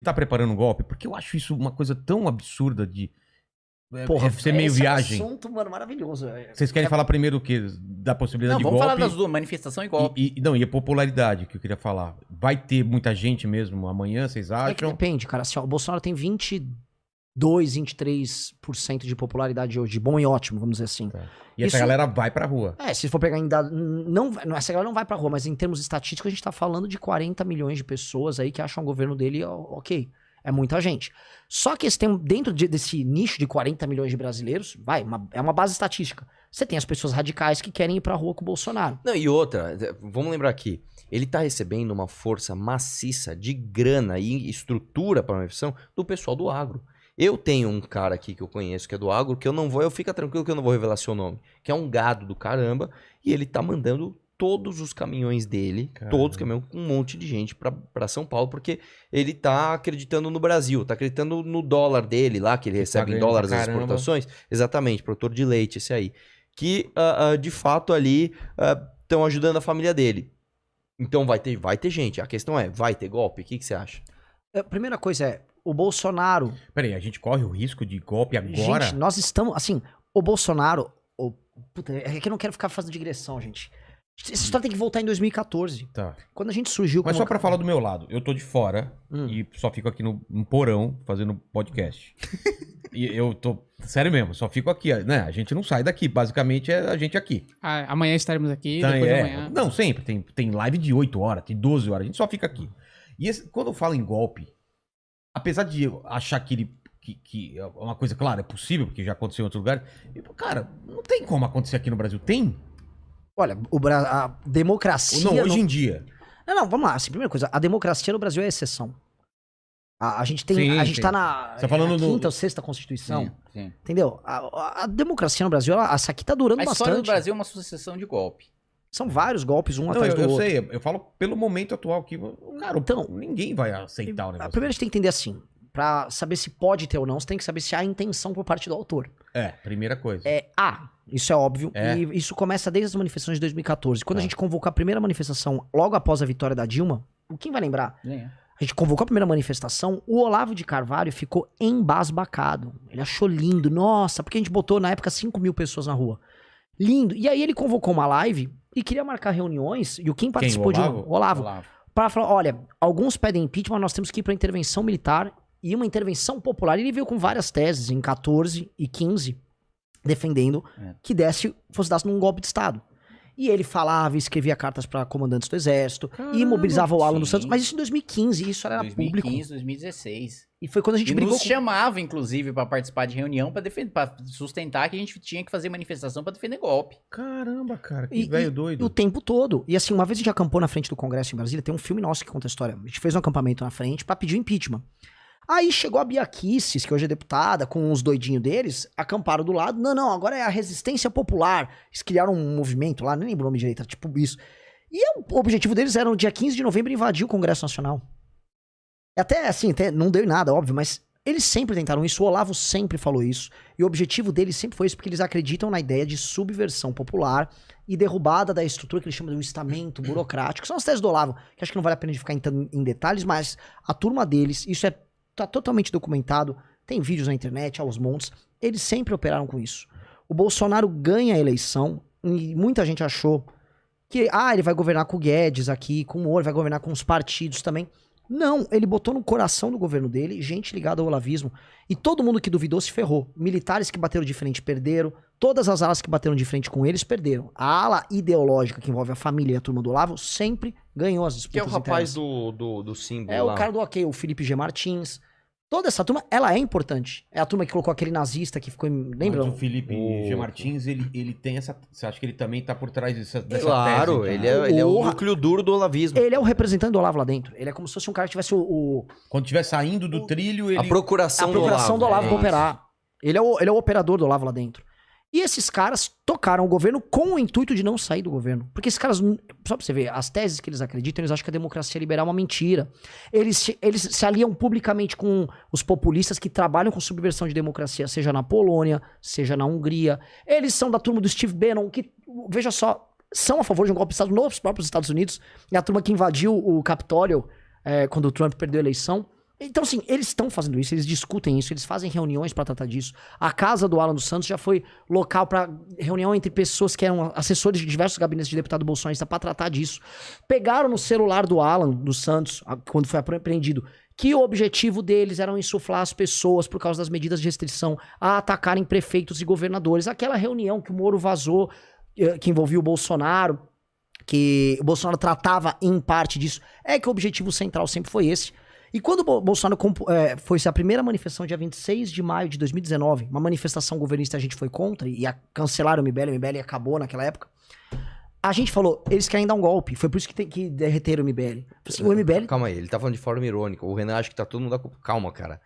tá preparando um golpe? Porque eu acho isso uma coisa tão absurda de... Porra, ser meio viagem. É um assunto, mano, maravilhoso. Vocês querem falar primeiro o quê? Da possibilidade de golpe? Vamos falar das duas, manifestação e golpe. E a popularidade que eu queria falar. Vai ter muita gente mesmo amanhã, vocês acham? É que depende, cara. Assim, ó, o Bolsonaro tem 23% de popularidade hoje. Bom e ótimo, vamos dizer assim. Tá. E essa galera vai pra rua. Se for pegar em dados... Essa galera não vai pra rua, mas em termos estatísticos a gente tá falando de 40 milhões de pessoas aí que acham o governo dele ok. É muita gente. Só que dentro desse nicho de 40 milhões de brasileiros, é uma base estatística. Você tem as pessoas radicais que querem ir pra rua com o Bolsonaro. Não, e outra, vamos lembrar aqui, ele tá recebendo uma força maciça de grana e estrutura para a manifestação do pessoal do agro. Eu tenho um cara aqui que eu conheço que é do agro, que fica tranquilo que eu não vou revelar seu nome, que é um gado do caramba, e ele tá mandando todos os caminhões dele, todos os caminhões, com um monte de gente pra São Paulo, porque ele tá acreditando no Brasil, tá acreditando no dólar dele lá, que ele recebe em dólares as exportações. Exatamente, produtor de leite, esse aí. Que, de fato, ali estão ajudando a família dele. Então vai ter gente. A questão é, vai ter golpe? O que você acha? A primeira coisa é, o Bolsonaro... Peraí, a gente corre o risco de golpe agora? Gente, nós estamos... Assim, o Bolsonaro... Puta, é que eu não quero ficar fazendo digressão, gente. Essa história tem que voltar em 2014. Tá. Quando a gente surgiu... Mas só pra falar do meu lado, eu tô de fora e só fico aqui no porão fazendo podcast. E eu tô... Sério mesmo, só fico aqui, né? A gente não sai daqui, basicamente é a gente aqui. Amanhã estaremos aqui, Então, depois de amanhã. Não, sempre. Tem live de 8 horas, tem 12 horas, a gente só fica aqui. E quando eu falo em golpe, apesar de eu achar que é uma coisa, claro, é possível, porque já aconteceu em outros lugares, cara, não tem como acontecer aqui no Brasil. Tem? Olha, a democracia... Não, hoje em dia. Não, vamos lá. Assim, primeira coisa, a democracia no Brasil é exceção. A gente tem... Sim, a gente tá na quinta ou sexta Constituição. Sim. Entendeu? A democracia no Brasil, essa aqui tá durando bastante. A história do Brasil é uma sucessão de golpe. São vários golpes, atrás do outro. Eu sei, eu falo pelo momento atual que, cara, então, ninguém vai aceitar o negócio. Primeiro a gente tem que entender assim, pra saber se pode ter ou não, você tem que saber se há intenção por parte do autor. Primeira coisa. Isso é óbvio, e isso começa desde as manifestações de 2014. Quando a gente convocou a primeira manifestação, logo após a vitória da Dilma, quem vai lembrar? A gente convocou a primeira manifestação, o Olavo de Carvalho ficou embasbacado. Ele achou lindo, nossa, porque a gente botou na época 5 mil pessoas na rua. Lindo. E aí ele convocou uma live e queria marcar reuniões, e quem participou Olavo? Para falar, olha, alguns pedem impeachment, nós temos que ir para intervenção militar e uma intervenção popular. E ele veio com várias teses, em 14 e 15, defendendo que fosse dado num golpe de Estado. E ele falava e escrevia cartas para comandantes do exército, e mobilizava o Alan dos Santos, mas isso em 2015, isso era 2015, público. 2016. E foi quando a gente brigou nos chamava, inclusive, para participar de reunião, para sustentar que a gente tinha que fazer manifestação para defender golpe. Caramba, cara, que velho doido. O tempo todo. E assim, uma vez a gente acampou na frente do Congresso em Brasília, tem um filme nosso que conta a história. A gente fez um acampamento na frente para pedir o impeachment. Aí chegou a Bia Kicis, que hoje é deputada, com os doidinhos deles, acamparam do lado. Não, agora é a resistência popular. Eles criaram um movimento lá, nem lembro o nome direito, tipo isso. E o objetivo deles era no dia 15 de novembro invadir o Congresso Nacional. Até não deu em nada, óbvio, mas eles sempre tentaram isso, o Olavo sempre falou isso. E o objetivo deles sempre foi isso, porque eles acreditam na ideia de subversão popular e derrubada da estrutura que eles chamam de um estamento burocrático. São as teses do Olavo, que acho que não vale a pena de ficar entrando em detalhes, mas a turma deles, isso tá totalmente documentado, tem vídeos na internet, aos montes, eles sempre operaram com isso. O Bolsonaro ganha a eleição, e muita gente achou que, ele vai governar com o Guedes aqui, com o Moro, vai governar com os partidos também. Não, ele botou no coração do governo dele gente ligada ao olavismo, e todo mundo que duvidou se ferrou. Militares que bateram de frente perderam, todas as alas que bateram de frente com eles perderam. A ala ideológica que envolve a família e a turma do Olavo sempre ganhou as disputas. Que é o rapaz do símbolo lá. O cara do OK, o Felipe G. Martins. Toda essa turma, ela é importante. É a turma que colocou aquele nazista que ficou... Lembra? Mas o Felipe G. Martins, ele tem essa... Você acha que ele também tá por trás dessa claro, tese? Ele é o núcleo duro do olavismo. Ele é o representante do Olavo lá dentro. Ele é como se fosse um cara que tivesse Quando estiver saindo do trilho, ele... A procuração do Olavo pra operar. Ele é o operador do Olavo lá dentro. E esses caras tocaram o governo com o intuito de não sair do governo. Porque esses caras, só pra você ver, as teses que eles acreditam, eles acham que a democracia liberal é uma mentira. Eles se aliam publicamente com os populistas que trabalham com subversão de democracia, seja na Polônia, seja na Hungria. Eles são da turma do Steve Bannon, que, veja só, são a favor de um golpe de Estado nos próprios Estados Unidos. E a turma que invadiu o Capitólio quando o Trump perdeu a eleição. Então, assim, eles estão fazendo isso, eles discutem isso, eles fazem reuniões pra tratar disso. A casa do Alan dos Santos já foi local pra reunião entre pessoas que eram assessores de diversos gabinetes de deputado bolsonarista pra tratar disso. Pegaram no celular do Alan dos Santos, quando foi apreendido, que o objetivo deles era insuflar as pessoas por causa das medidas de restrição a atacarem prefeitos e governadores. Aquela reunião que o Moro vazou, que envolvia o Bolsonaro, que o Bolsonaro tratava em parte disso, é que o objetivo central sempre foi esse. E quando o Bolsonaro foi a primeira manifestação, dia 26 de maio de 2019, uma manifestação governista, a gente foi contra e cancelaram o MBL acabou naquela época. A gente falou, eles querem dar um golpe. Foi por isso que derreteram o MBL. Assim, o MBL... Calma aí, ele tá falando de forma irônica. O Renan acha que tá todo mundo... Calma, cara.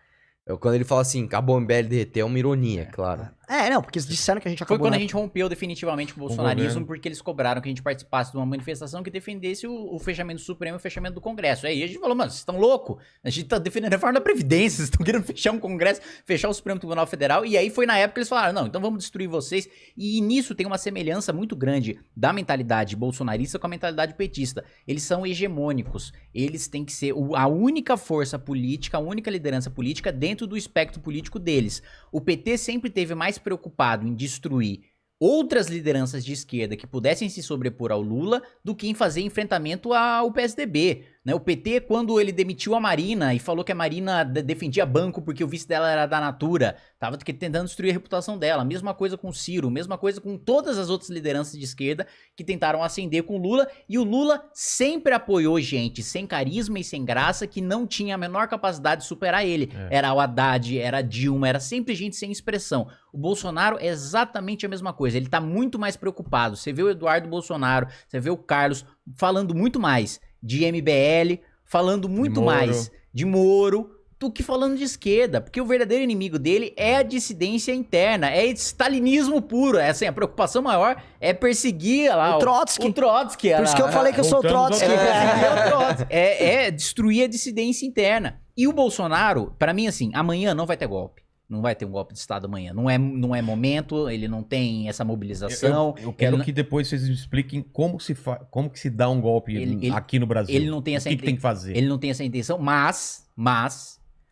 Quando ele fala assim, acabou o MBL derreter, é uma ironia, claro. Não, porque eles disseram que a gente Foi acabou... quando a gente rompeu definitivamente o bolsonarismo, governo. porque eles cobraram que a gente participasse de uma manifestação que defendesse o fechamento do Supremo e o fechamento do Congresso. Aí a gente falou, mano, vocês estão loucos? A gente tá defendendo a reforma da Previdência, vocês estão querendo fechar um Congresso, fechar o Supremo Tribunal Federal, e aí foi na época que eles falaram, não, então vamos destruir vocês. E nisso tem uma semelhança muito grande da mentalidade bolsonarista com a mentalidade petista. Eles são hegemônicos, eles têm que ser a única força política, a única liderança política dentro do espectro político deles. O PT sempre teve mais preocupado em destruir outras lideranças de esquerda que pudessem se sobrepor ao Lula do que em fazer enfrentamento ao PSDB. Né? O PT, quando ele demitiu a Marina e falou que a Marina defendia banco porque o vice dela era da Natura, tava tentando destruir a reputação dela. Mesma coisa com o Ciro, mesma coisa com todas as outras lideranças de esquerda que tentaram ascender com o Lula. E o Lula sempre apoiou gente sem carisma e sem graça que não tinha a menor capacidade de superar ele. Era o Haddad, era a Dilma, era sempre gente sem expressão. O Bolsonaro é exatamente a mesma coisa. Ele tá muito mais preocupado. Você vê o Eduardo Bolsonaro, você vê o Carlos falando muito mais de MBL, falando muito mais de Moro do que falando de esquerda, porque o verdadeiro inimigo dele é a dissidência interna, é stalinismo puro, é assim, a preocupação maior é perseguir lá o Trotsky. O Trotsky. Por isso que eu falei que eu sou o Voltamos Trotsky. ao É destruir a dissidência interna. E o Bolsonaro, pra mim assim, amanhã não vai ter golpe. Não vai ter um golpe de Estado amanhã. Não é momento, ele não tem essa mobilização. Eu quero que depois vocês me expliquem como que se dá um golpe aqui no Brasil. Ele não tem essa O que tem que fazer? Ele não tem essa intenção, mas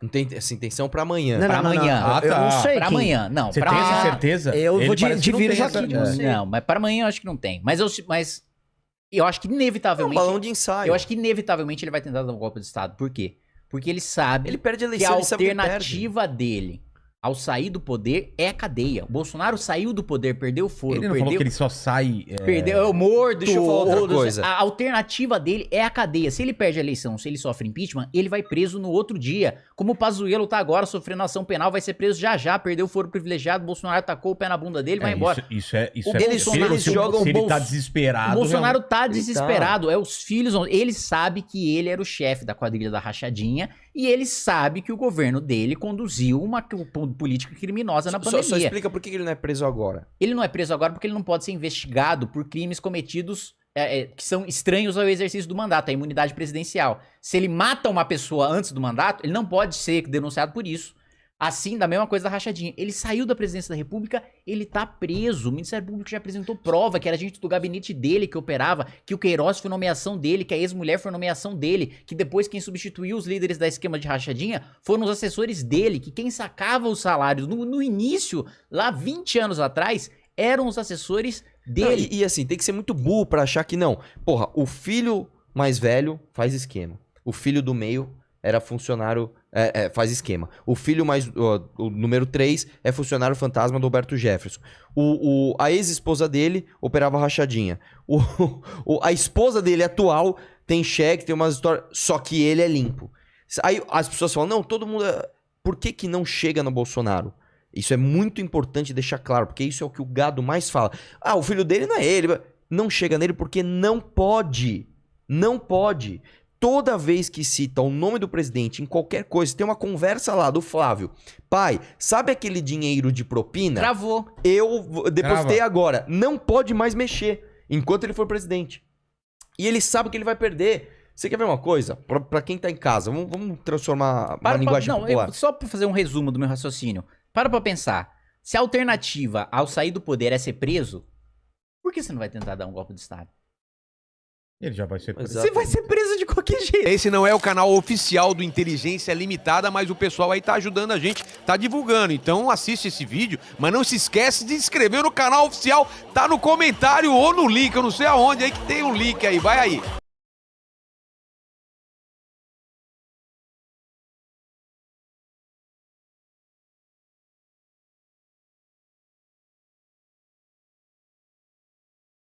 Não tem essa intenção pra amanhã. Não, pra amanhã. Ah, Eu não tá. sei. Pra quem. amanhã. Não, Você pra tem essa amanhã. certeza? Eu Ele vou parece que de não vírus tem aqui. essa- Não sei. Não, mas para amanhã eu acho que não tem. Mas eu acho que É um inevitavelmente. balão de ensaio. Eu acho que inevitavelmente ele vai tentar dar um golpe de Estado. Por quê? Porque ele sabe Ele perde a que a eleição, ele sabe que ele perde. alternativa dele ao sair do poder é a cadeia. O Bolsonaro saiu do poder, perdeu o foro, Ele não falou perdeu. que ele só sai... Perdeu o morto. Deixa eu falar outra coisa. A alternativa dele é a cadeia. Se ele perde a eleição, se ele sofre impeachment, ele vai preso no outro dia. Como o Pazuello tá agora sofrendo ação penal, vai ser preso já, perdeu o foro privilegiado, Bolsonaro tacou o pé na bunda dele, vai embora. Isso é Eles possível. Se jogam se ele tá Bolso- desesperado... O Bolsonaro realmente- tá desesperado, é os filhos, ele sabe que ele era o chefe da quadrilha da rachadinha e ele sabe que o governo dele conduziu uma política criminosa na pandemia. Só explica por que ele não é preso agora. Ele não é preso agora porque ele não pode ser investigado por crimes cometidos que são estranhos ao exercício do mandato, a imunidade presidencial. Se ele mata uma pessoa antes do mandato, ele não pode ser denunciado por isso. Assim, da mesma coisa da rachadinha. Ele saiu da presidência da República, ele tá preso. O Ministério Público já apresentou prova que era gente do gabinete dele que operava, que o Queiroz foi nomeação dele, que a ex-mulher foi nomeação dele, que depois quem substituiu os líderes da esquema de rachadinha foram os assessores dele, que quem sacava os salários no início, lá 20 anos atrás, eram os assessores dele. Não, e assim, tem que ser muito burro pra achar que não. Porra, o filho mais velho faz esquema. O filho do meio era funcionário, faz esquema. O filho mais, o número 3 é funcionário fantasma do Roberto Jefferson. A ex-esposa dele operava rachadinha. A esposa dele atual tem cheque, tem umas histórias, só que ele é limpo. Aí as pessoas falam, não, todo mundo... Por que não chega no Bolsonaro? Isso é muito importante deixar claro, porque isso é o que o gado mais fala. Ah, o filho dele não é ele. Não chega nele porque não pode. Não pode. Toda vez que cita o nome do presidente em qualquer coisa, tem uma conversa lá do Flávio. Pai, sabe aquele dinheiro de propina? Travou. Eu depositei Trava. agora. Não pode mais mexer enquanto ele for presidente. E ele sabe que ele vai perder. Você quer ver uma coisa? Pra quem tá em casa, vamos transformar uma linguagem popular. Só pra fazer um resumo do meu raciocínio. Para pra pensar. Se a alternativa ao sair do poder é ser preso, por que você não vai tentar dar um golpe de Estado? Ele já vai ser preso. Exato. Você vai ser preso de qualquer jeito. Esse não é o canal oficial do Inteligência Limitada, mas o pessoal aí tá ajudando a gente, tá divulgando. Então assiste esse vídeo, mas não se esquece de se inscrever no canal oficial. Tá no comentário ou no link, eu não sei aonde aí que tem um link aí. Vai aí.